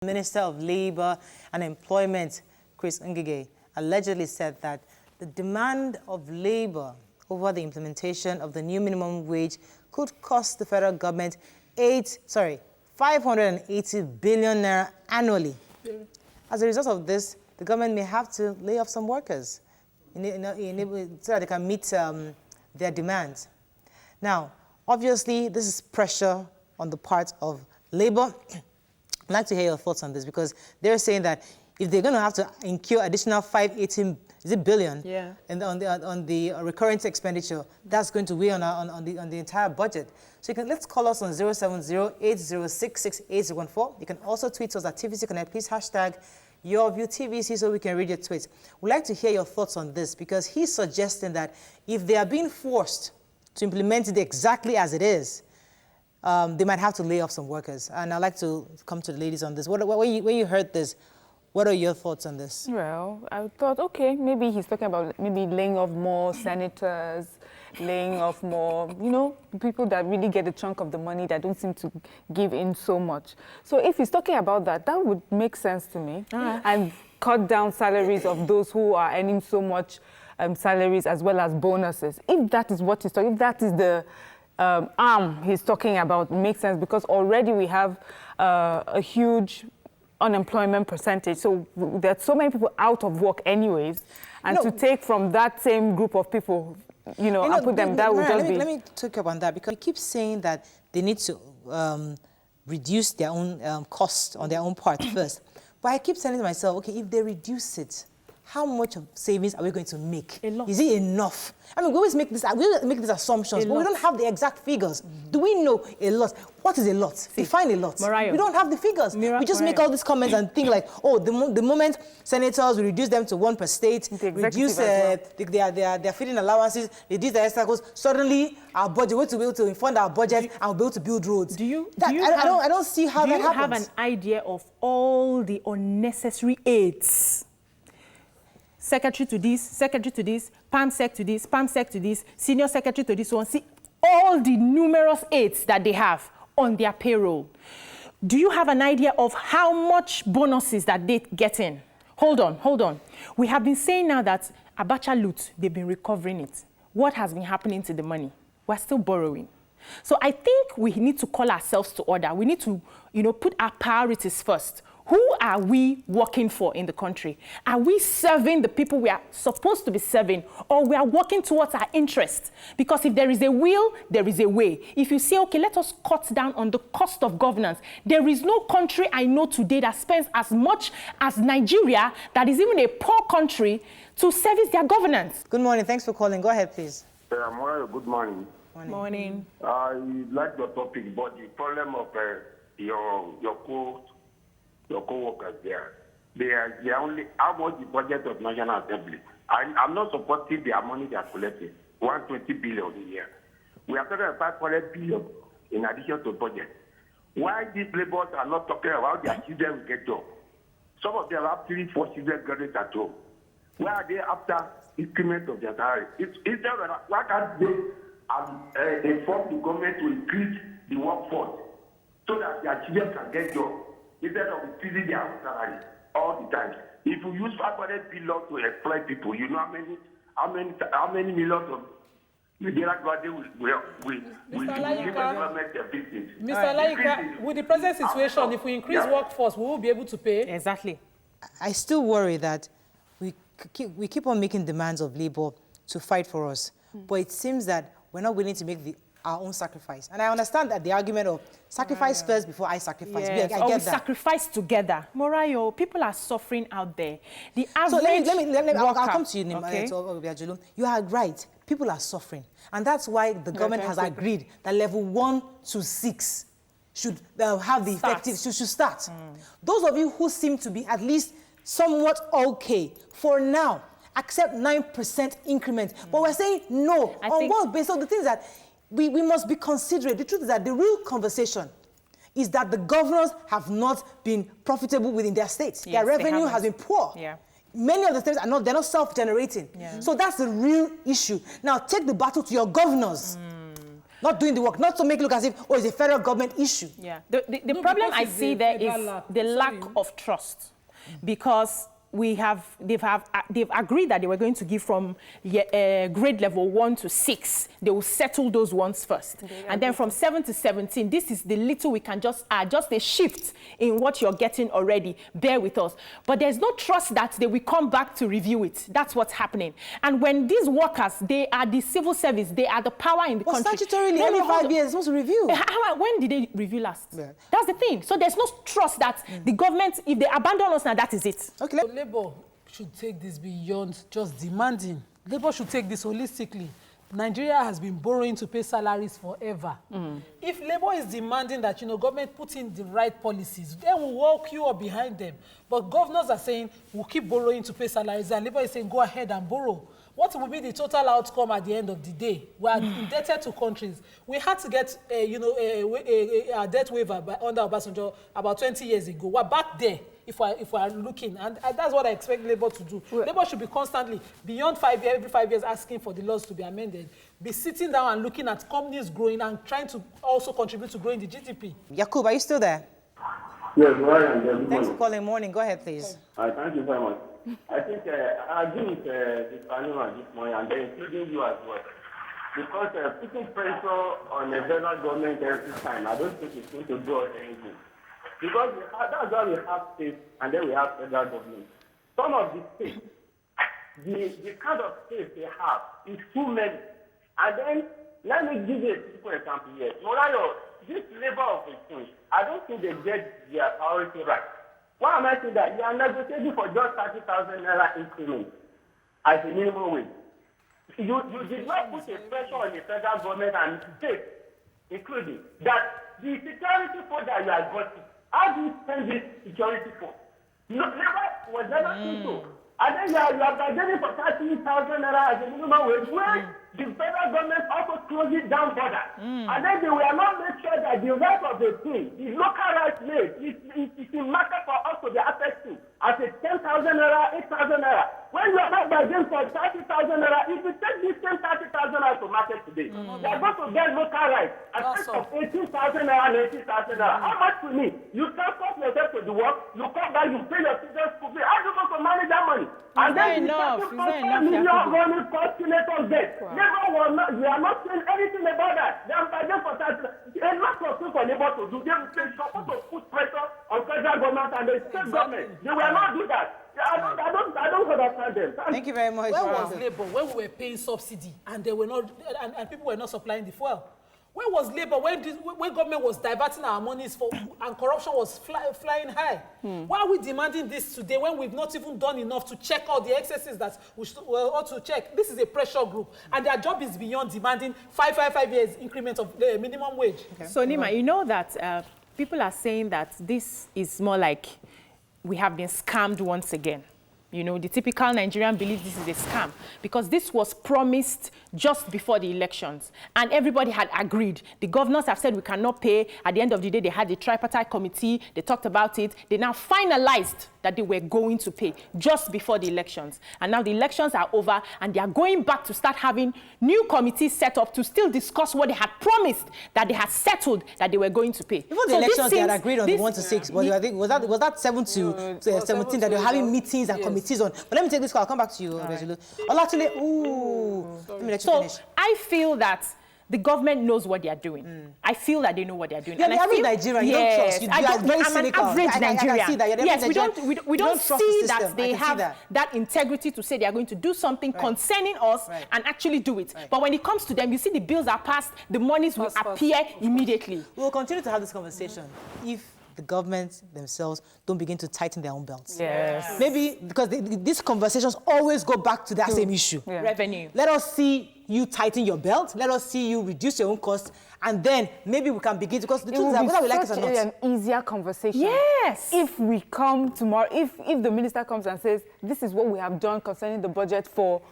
Minister of Labour and Employment, Chris Ngige, allegedly said that the demand of labour over the implementation of the new minimum wage could cost the federal government 580 billion naira annually. Yeah. As a result of this, the government may have to lay off some workers so that they can meet their demands. Now, obviously, this is pressure on the part of labour. I'd like to hear your thoughts on this, because they're saying that if they're going to have to incur additional 580 billion on the recurrent expenditure, that's going to weigh on the entire budget. So let's call us on 070-806-6814. You can also tweet us at TVC Connect. Please hashtag your view TVC so we can read your tweets. We'd like to hear your thoughts on this, because he's suggesting that if they are being forced to implement it exactly as it is, they might have to lay off some workers. And I'd like to come to the ladies on this. When you heard this, what are your thoughts on this? Well, I thought, okay, maybe he's talking about maybe laying off more senators, laying off more, people that really get a chunk of the money that don't seem to give in so much. So if he's talking about that, that would make sense to me. And cut down salaries of those who are earning so much salaries as well as bonuses. If that is what he's talking, if that is the arm he's talking about, makes sense, because already we have a huge unemployment percentage. So there's so many people out of work anyways. And to take from that same group of people, and put them, that would just be... Let me talk up on that, because you keep saying that they need to reduce their own cost on their own part first. But I keep saying to myself, okay, if they reduce it, how much of savings are we going to make? A lot. Is it enough? I mean, we always make these assumptions, but we don't have the exact figures. Do we know a lot? What is a lot? Define a lot. Mariah. We don't have the figures. We just make all these comments and think like, oh, the moment senators, we reduce them to one per state, reduce their feeding allowances, reduce their extra costs, suddenly our budget, we'll be able to fund our budget and we'll be able to build roads. I don't see how that happens. Do you have an idea of all the unnecessary aids? Secretary to this, PAMSEC to this, PAMSEC to this, senior secretary to this one. See all the numerous aides that they have on their payroll. Do you have an idea of how much bonuses that they get in? Hold on. We have been saying now that Abacha loot, they've been recovering it. What has been happening to the money? We're still borrowing. So I think we need to call ourselves to order. We need to, put our priorities first. Who are we working for in the country? Are we serving the people we are supposed to be serving, or we are working towards our interests? Because if there is a will, there is a way. If you say, okay, let us cut down on the cost of governance, there is no country I know today that spends as much as Nigeria, that is even a poor country, to service their governance. Good morning. Thanks for calling. Go ahead, please. Mario, good morning. Morning. I like the topic, but the problem of your co-workers there, they are only how much the budget of National Assembly. I'm not supporting their money they are collecting, 120 billion a year. We are talking about 500 billion in addition to budget. Why these laborers are not talking about their children will get jobs? Some of them have 3-4 children graduate at home. Why are they after increment of their salary? Why can't they inform the government to increase the workforce so that their children can get jobs instead of increasing their own salary all the time? If you use 500 billion to employ people, you know how many millions of Nigerian graduates will development their business. Mr. Laika, with the present situation, if we increase workforce, we will be able to pay. Exactly. I still worry that we keep on making demands of labor to fight for us, but it seems that we're not willing to make our own sacrifice. And I understand that the argument of sacrifice first before I sacrifice. Yes. I get that. Sacrifice together. Morayo, people are suffering out there. The average so let me I'll come to you, okay. You are right. People are suffering. And that's why the government has agreed that level 1 to 6 should have the effective, should start. Those of you who seem to be at least somewhat okay, for now, accept 9% increment. But we're saying no. On what basis? So the thing is that we must be considerate. The truth is that the real conversation is that the governors have not been profitable within their states. Yes, their revenue has been poor. Yeah. Many of the states they're not self-generating. Yeah. So that's the real issue. Now take the battle to your governors. Not doing the work, not to make it look as if, oh, it's a federal government issue. Yeah. The problem I see there is the lack of trust, because they've agreed that they were going to give from grade level 1 to 6. They will settle those ones first. And then from 7 to 17, this is the little we can just add, just a shift in what you're getting already. Bear with us. But there's no trust that they will come back to review it. That's what's happening. And when these workers, they are the civil service, they are the power in the country. Statutorily, every 5 years, it's supposed to review. When did they review last? Yeah. That's the thing. So there's no trust that the government, if they abandon us now, that is it. Okay. Labour should take this beyond just demanding. Labour should take this holistically. Nigeria has been borrowing to pay salaries forever. If Labour is demanding that, government put in the right policies, then we'll walk you up behind them. But governors are saying, we'll keep borrowing to pay salaries, and Labour is saying, go ahead and borrow. What will be the total outcome at the end of the day? We are indebted to countries. We had to get, a debt waiver under Obasanjo about 20 years ago. We're back there. If we are looking, and that's what I expect Labour to do. Well, Labour should be constantly, beyond 5 years, every 5 years, asking for the laws to be amended. Be sitting down and looking at companies growing and trying to also contribute to growing the GDP. Yakub, are you still there? Yes, well, and thanks for calling. Morning. Go ahead, please. Thank you very much. I think I agree with this panel this morning, and including you as well. Because putting pressure on the federal government every time, I don't think it's going to do us anything. Because that's why we have states and then we have federal government. Some of the states, the kind of states they have is too many. And then, let me give you a simple example here. Morayo, this labor of exchange, I don't think they get their priority right. Why am I saying that? You are negotiating for just 30,000 naira increment as a minimum wage. You did not put a pressure on the federal government and states, including, that the security force that you are getting, how do you spend this security force? No, was never seen so. And then you are bargaining for 30,000 naira as a minimum wage, where the federal government also closes down borders. And then they will not make sure that the rest of the thing, the local rights made, it's a matter for us to be affected as a 10,000 naira, 8,000 naira. When you are not bargaining for 30,000 naira, if you take this same 30,000 naira to market today, they are going to get local rights at of 18,000 naira and 18,000 naira. How much to me? You transport yourself to the work, you come back, you pay your children's school fee. How do you go to manage that money? And then enough? million running calculators debt. We are not saying anything about that. They are bargaining for that. A lot of things for Labour to do. They are supposed to put pressure on federal government and the state government. They will not do that. I don't understand them. Thank you very much. Where was Labour when we were paying subsidy and they were not, and people were not supplying the fuel? Where was Labour when government was diverting our monies for and corruption was flying high? Why are we demanding this today when we've not even done enough to check all the excesses that we ought to check? This is a pressure group, and their job is beyond demanding 5 years increment of the minimum wage. Okay. So Nima, you know that people are saying that this is more like we have been scammed once again. You know, the typical Nigerian believes this is a scam because this was promised just before the elections and everybody had agreed. The governors have said we cannot pay. At the end of the day, they had the tripartite committee. They talked about it. They now finalized that they were going to pay just before the elections. And now the elections are over and they are going back to start having new committees set up to still discuss what they had promised, that they had settled that they were going to pay. Before the elections, they had agreed on the 1 to 6. But I think, was that 7 to 17 that they were having meetings and committees on? But let me take this call. I'll come back to you, Resolu. Olatule, let me let you finish. I feel that the government knows what they are doing. I feel that they know what they are doing. Yeah, and the average Nigerian, you don't trust. I'm an average Nigerian. I see that. Yes, we don't see that they have that integrity to say they are going to do something concerning us and actually do it. But when it comes to them, you see the bills are passed, the monies will appear immediately. We will continue to have this conversation if the government themselves don't begin to tighten their own belts. Yes. Maybe because these conversations always go back to that same issue. Yeah. Revenue. Let us see you tighten your belt. Let us see you reduce your own costs. And then maybe we can begin, because the truth is that whether we like it or not. An easier conversation. Yes. If we come tomorrow, if the minister comes and says, this is what we have done concerning the budget for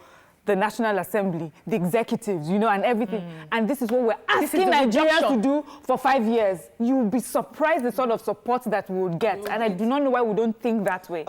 the National Assembly, the executives, and everything. And this is what we're asking Nigerians to do for 5 years. You'll be surprised the sort of support that we would get. And I do not know why we don't think that way.